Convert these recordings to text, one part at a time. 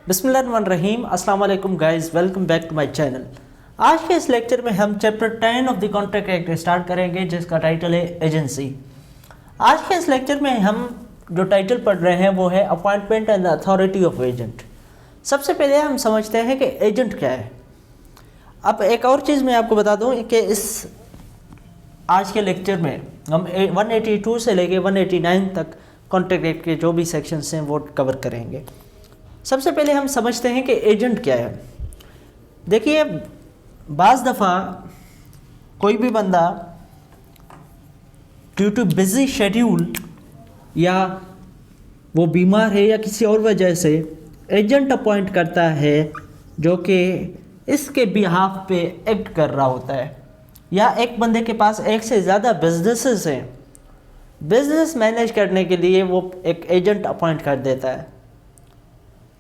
बिस्मिल्लाहिर्रहमानिर्रहीम अस्सलाम वालेकुम guys, welcome back to my channel. आज के इस लेक्चर में हम chapter 10 of the contract act start करेंगे, जिसका टाइटल है एजेंसी। आज के इस लेक्चर में हम जो टाइटल पढ़ रहे हैं वो है appointment and authority of agent. सबसे पहले हम समझते हैं कि एजेंट क्या है। अब एक और चीज़ मैं आपको बता दूं कि इस आज के लेक्चर में हम 182 से लेके 189 तक कॉन्ट्रैक्ट एक्ट के जो भी सेक्शंस हैं वो कवर करेंगे। सबसे पहले हम समझते हैं कि एजेंट क्या है। देखिए, बाज़ दफ़ा कोई भी बंदा ड्यू टू बिज़ी शेड्यूल या वो बीमार है या किसी और वजह से एजेंट अपॉइंट करता है जो कि इसके बिहाफ पे एक्ट कर रहा होता है, या एक बंदे के पास एक से ज़्यादा बिजनेसेस हैं, बिजनेस मैनेज करने के लिए वो एक एजेंट अपॉइंट कर देता है।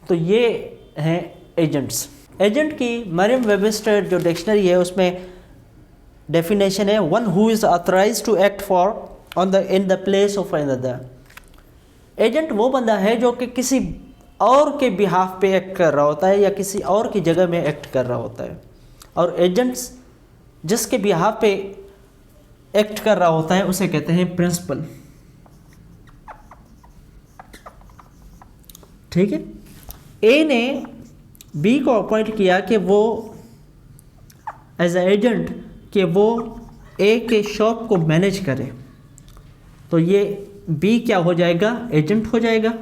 तो ये हैं एजेंट्स। एजेंट की मरियम वेबस्टर जो डिक्शनरी है उसमें डेफिनेशन है one who is authorised to act for on the in the place of another. Agent वो बंदा है जो कि किसी और के बिहाफ पे एक्ट कर रहा होता है या किसी और की जगह में एक्ट कर रहा होता है। और एजेंट्स जिसके बिहाफ पे एक्ट कर रहा होता है उसे कहते हैं प्रिंसिपल। ठीक है। ए ने बी को अपॉइंट किया कि वो एज ए एजेंट कि वो ए के शॉप को मैनेज करे, तो ये बी क्या हो जाएगा? एजेंट हो जाएगा।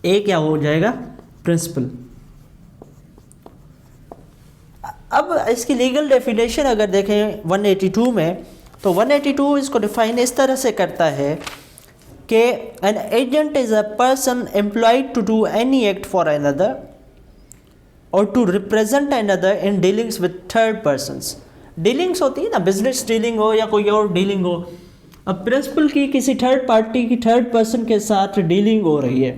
ए क्या हो जाएगा? प्रिंसिपल। अब इसकी लीगल डेफिनेशन अगर देखें 182 में, तो 182 इसको डिफाइन इस तरह से करता है कि an agent is a person employed to do any act for another और to represent another in dealings with third persons. Dealings होती है ना, बिजनेस डीलिंग हो या कोई और डीलिंग हो। अब प्रिंसिपल की किसी थर्ड पार्टी की थर्ड पर्सन के साथ डीलिंग हो रही है,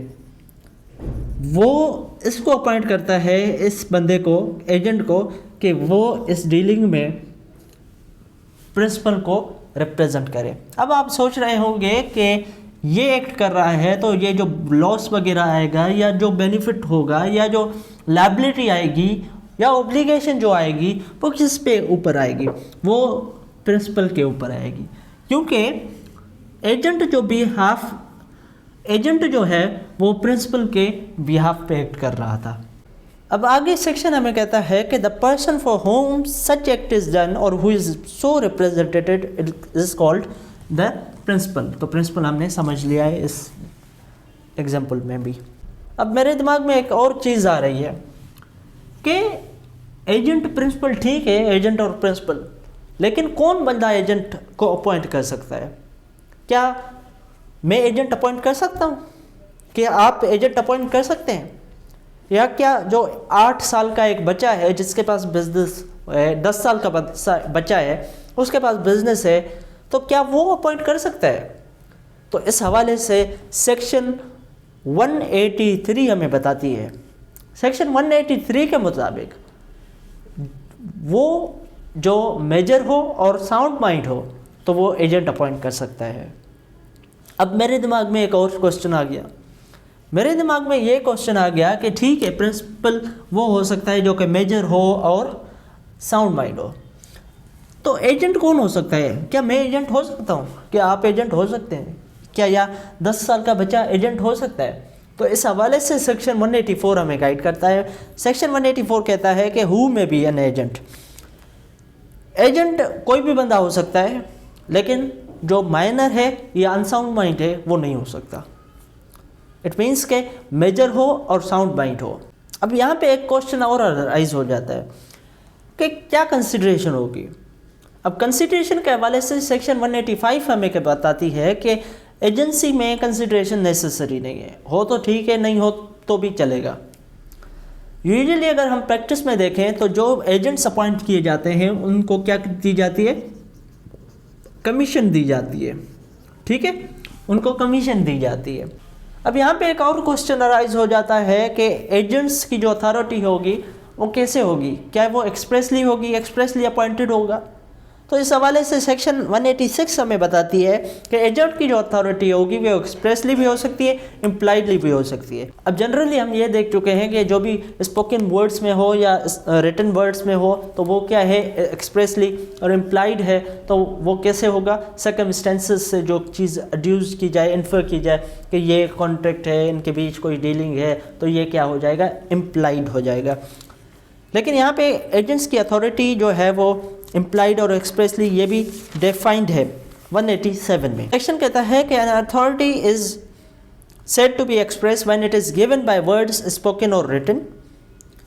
वो इसको अपॉइंट करता है इस बंदे को, एजेंट को, कि वो इस डीलिंग में प्रिंसिपल को रिप्रेजेंट करे। अब आप सोच रहे होंगे कि ये एक्ट कर रहा है तो ये जो लॉस वगैरह आएगा या जो बेनिफिट होगा या जो लायबिलिटी आएगी या ऑब्लिगेशन जो आएगी वो किस पे ऊपर आएगी? वो प्रिंसिपल के ऊपर आएगी, क्योंकि एजेंट जो है वो प्रिंसिपल के बिहाफ पे एक्ट कर रहा था। अब आगे सेक्शन हमें कहता है कि the person for whom such act is done और who is so represented is called the principal. तो प्रिंसिपल हमने समझ लिया है इस एग्जाम्पल में भी। अब मेरे दिमाग में एक और चीज़ आ रही है कि एजेंट प्रिंसिपल ठीक है, एजेंट और प्रिंसिपल, लेकिन कौन बंदा एजेंट को अपॉइंट कर सकता है? क्या मैं एजेंट अपॉइंट कर सकता हूँ? क्या आप एजेंट अपॉइंट कर सकते हैं? या क्या जो 8 साल का एक बच्चा है जिसके पास बिजनेस है, 10 साल का बच्चा है उसके पास बिजनेस है, तो क्या वो अपॉइंट कर सकता है? तो इस हवाले से सेक्शन 183 हमें बताती है। सेक्शन 183 के मुताबिक वो जो मेजर हो और साउंड माइंड हो तो वो एजेंट अपॉइंट कर सकता है। अब मेरे दिमाग में एक और क्वेश्चन आ गया। मेरे दिमाग में ये क्वेश्चन आ गया कि ठीक है, प्रिंसिपल वो हो सकता है जो कि मेजर हो और साउंड माइंड हो, तो एजेंट कौन हो सकता है? क्या मैं एजेंट हो सकता हूँ? क्या आप एजेंट हो सकते हैं? क्या या 10 साल का बच्चा एजेंट हो सकता है? तो इस हवाले से सेक्शन 184 हमें गाइड करता है। सेक्शन 184 कहता है कि हु में बी एन एजेंट। एजेंट कोई भी बंदा हो सकता है, लेकिन जो माइनर है या अनसाउंड माइंड है वो नहीं हो सकता। इट मीन्स के मेजर हो और साउंड माइंड हो। अब यहाँ पे एक क्वेश्चन और राइज हो जाता है कि क्या कंसिडरेशन होगी। अब कंसिडरेशन के हवाले से सेक्शन 185 हमें क्या बताती है कि एजेंसी में कंसिडरेशन नेसेसरी नहीं है। हो तो ठीक है, नहीं हो तो भी चलेगा। यूजुअली अगर हम प्रैक्टिस में देखें तो जो एजेंट्स अपॉइंट किए जाते हैं उनको क्या दी जाती है? कमीशन दी जाती है। ठीक है, उनको कमीशन दी जाती है। अब यहाँ पे एक और क्वेश्चन अराइज हो जाता है कि एजेंट्स की जो अथॉरिटी होगी वो कैसे होगी? क्या वो एक्सप्रेसली होगी, एक्सप्रेसली अपॉइंटेड होगा, तो इस हवाले से सेक्शन 186 हमें बताती है कि एजेंट की जो अथॉरिटी होगी वो एक्सप्रेसली भी हो सकती है, इम्प्लाइडली भी हो सकती है। अब जनरली हम ये देख चुके हैं कि जो भी स्पोकन वर्ड्स में हो या रिटन वर्ड्स में हो तो वो क्या है, एक्सप्रेसली, और इम्प्लाइड है तो वो कैसे होगा, सर्कमस्टेंसेस से जो चीज़ एड्यूस की जाए, इन्फर की जाए कि ये कॉन्ट्रैक्ट है, इनके बीच कोई डीलिंग है, तो ये क्या हो जाएगा, इम्प्लाइड हो जाएगा। लेकिन यहाँ पे एजेंट्स की अथॉरिटी जो है वो इम्प्लाइड और एक्सप्रेसली ये भी डिफाइंड है 187 में। सेक्शन कहता है कि an authority is said to be expressed when it is given by words spoken or written.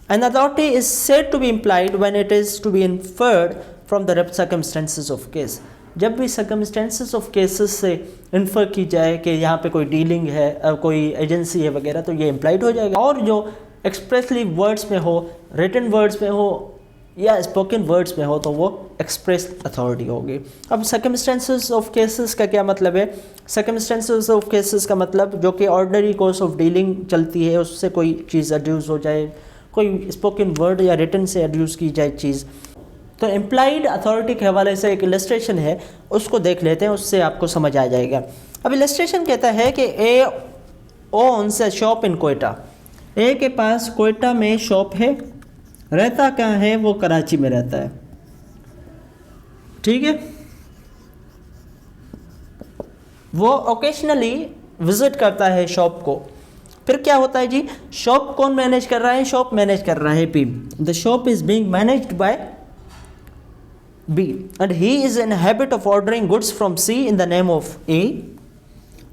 An authority is said to be implied when it is to be inferred from the circumstances of case. जब भी circumstances of cases से infer की जाए कि यहाँ पे कोई dealing है, कोई एजेंसी है वगैरह, तो ये इम्प्लाइड हो जाएगा। और जो एक्सप्रेसली वर्ड्स में हो, रिटन वर्ड्स में हो या स्पोकन वर्ड्स में हो तो वो एक्सप्रेस अथॉरिटी होगी। अब सर्कमस्टेंसेस ऑफ केसेस का क्या मतलब है? सर्कमस्टेंसेस ऑफ केसेस का मतलब जो कि ऑर्डिनरी कोर्स ऑफ डीलिंग चलती है उससे कोई चीज़ एड्यूस हो जाए, कोई स्पोकन वर्ड या रिटन से एड्यूस की जाए चीज़। तो इम्प्लाइड अथॉरिटी के हवाले से एक इलस्ट्रेशन है, उसको देख लेते हैं, उससे आपको समझ आ जाएगा। अब इलस्ट्रेशन कहता है कि A owns a shop in Quetta. A के पास कोयटा में शॉप है, रहता कहाँ है, वो कराची में रहता है, ठीक है। वो ओकेशनली विजिट करता है शॉप को। फिर क्या होता है जी, शॉप कौन मैनेज कर रहा है? शॉप मैनेज कर रहा है B. The shop is being managed by B and he is in habit of ordering goods from C in the name of A.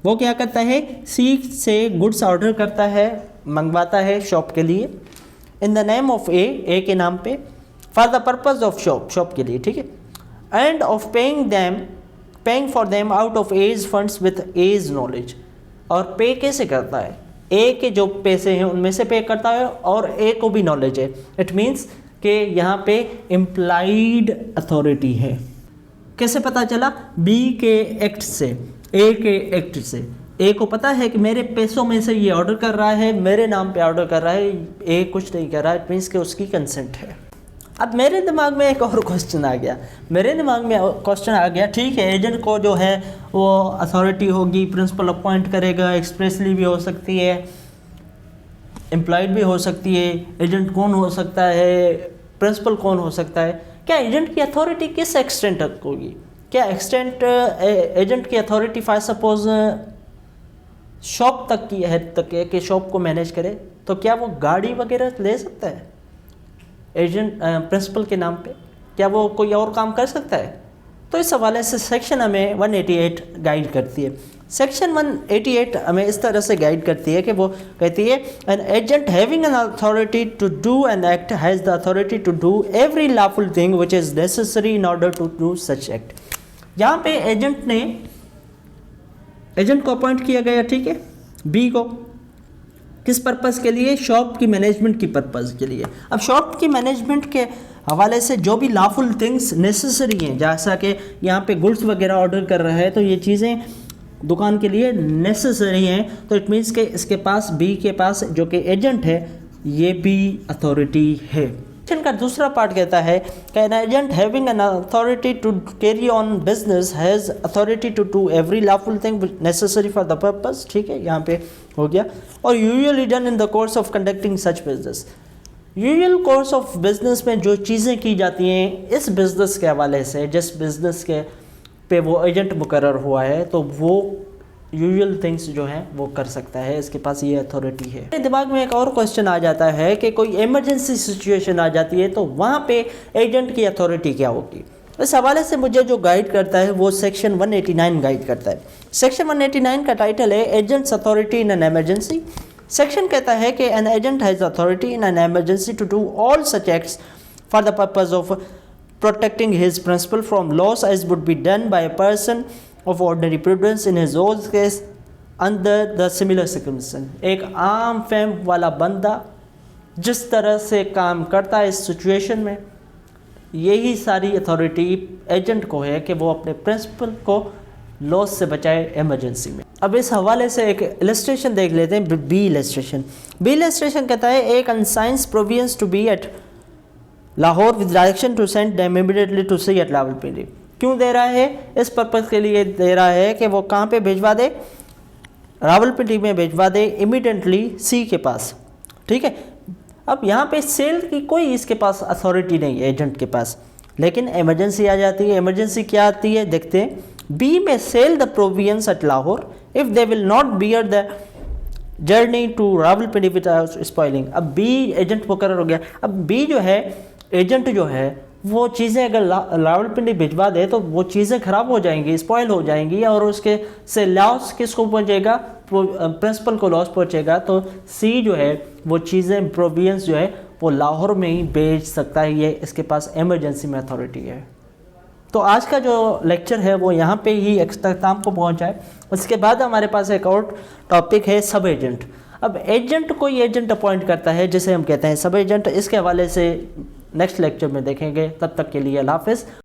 वो क्या करता है, सी से गुड्स ऑर्डर करता है, मंगवाता है शॉप के लिए, in the name of A के नाम पे, for the purpose of shop के लिए, ठीक है, and of paying for them out of A's funds with A's knowledge. और पे कैसे करता है? ए के जो पैसे हैं उनमें से पे करता है और ए को भी नॉलेज है। इट मीन्स कि यहाँ पे इम्प्लाइड अथॉरिटी है। कैसे पता चला? बी के एक्ट से, ए के एक्ट से। ए को पता है कि मेरे पैसों में से ये ऑर्डर कर रहा है, मेरे नाम पे ऑर्डर कर रहा है, ए कुछ नहीं कर रहा है, इट मीन्स कि उसकी कंसेंट है। अब मेरे दिमाग में एक और क्वेश्चन आ गया, ठीक है, एजेंट को जो है वो अथॉरिटी होगी, प्रिंसिपल अपॉइंट करेगा, एक्सप्रेसली भी हो सकती है, एम्प्लॉयड भी हो सकती है। एजेंट कौन हो सकता है, प्रिंसिपल कौन हो सकता है? क्या एजेंट की अथॉरिटी किस एक्सटेंट तक होगी? क्या एजेंट की अथॉरिटी फॉर सपोज शॉप तक की हद तक है कि शॉप को मैनेज करे, तो क्या वो गाड़ी वगैरह ले सकता है एजेंट प्रिंसिपल के नाम पे? क्या वो कोई और काम कर सकता है? तो इस हवाले से सेक्शन हमें 188 गाइड करती है। सेक्शन 188 हमें इस तरह से गाइड करती है कि वो कहती है an agent having an authority to do an act has the authority to do every lawful thing which is necessary in order to do such act. यहाँ पे एजेंट को अपॉइंट किया गया, ठीक है, बी को, किस पर्पज़ के लिए? शॉप की मैनेजमेंट की पर्पज़ के लिए। अब शॉप की मैनेजमेंट के हवाले से जो भी लॉफुल थिंग्स नेसेसरी हैं, जैसा कि यहाँ पे गुड्स वगैरह ऑर्डर कर रहा है तो ये चीज़ें दुकान के लिए नेसेसरी हैं, तो इट मीन्स के इसके पास, बी के पास जो कि एजेंट है, ये भी अथॉरिटी है। सेक्शन का दूसरा पार्ट कहता है कि an agent having an authority to carry on business has authority to do every lawful thing necessary for the purpose, ठीक है, यहाँ पे हो गया। और usually done in the course of conducting such business. Usual course of business में जो चीज़ें की जाती हैं इस बिज़नेस के हवाले से, जिस बिज़नेस के पे वो एजेंट मुकर्रर हुआ है, तो वो यूजुअल थिंग्स जो हैं वो कर सकता है, इसके पास ये अथॉरिटी है। मेरे दिमाग में एक और क्वेश्चन आ जाता है कि कोई इमरजेंसी सिचुएशन आ जाती है तो वहाँ पे एजेंट की अथॉरिटी क्या होगी? इस हवाले से मुझे जो गाइड करता है वो सेक्शन 189 गाइड करता है। सेक्शन 189 का टाइटल है agent's authority in an emergency. Section कहता है कि an agent has authority in an emergency to do all such acts for the purpose of protecting his principal from loss as would be done by a person of ordinary prudence in his own case under the similar circumstances। एक आम fam वाला बंदा जिस तरह से काम करता है इस सिचुएशन में, यही सारी अथॉरिटी एजेंट को है कि वो अपने प्रिंसिपल को लॉस से बचाए इमरजेंसी में। अब इस हवाले से एक इलस्ट्रेशन देख लेते हैं, बी इलस्ट्रेशन। बी इलस्ट्रेशन कहता है एक consigns provisions to B at Lahore with direction to send them immediately to sea at Rawalpindi। क्यों दे रहा है? इस पर्पज़ के लिए दे रहा है कि वो कहाँ पे भिजवा दे, रावलपिंडी में भिजवा दे इमीडिएटली सी के पास, ठीक है। अब यहाँ पे सेल की कोई इसके पास अथॉरिटी नहीं है एजेंट के पास, लेकिन इमरजेंसी आ जाती है। इमरजेंसी क्या आती है देखते हैं। बी में sell the provisions at Lahore if they will not bear the journey to Rawalpindi without spoiling. अब बी एजेंट मुकर्रर हो गया। अब बी जो है एजेंट जो है वो चीज़ें अगर रावलपिंडी भिजवा दे तो वो चीज़ें ख़राब हो जाएंगी, स्पॉइल हो जाएंगी, और उसके से लॉस किसको पहुंचेगा? प्रिंसिपल को लॉस पहुंचेगा। तो सी जो है वो चीज़ें प्रोविजंस जो है वो लाहौर में ही बेच सकता है, ये इसके पास इमरजेंसी में अथॉरिटी है। तो आज का जो लेक्चर है वो यहाँ पे ही अख्ताम को पहुँचा है। उसके बाद हमारे पास एक और टॉपिक है सब एजेंट। अब एजेंट कोई एजेंट अपॉइंट करता है जिसे हम कहते हैं सब एजेंट। इसके हवाले से नेक्स्ट लेक्चर में देखेंगे। तब तक के लिए अल्लाह हाफ़िज़।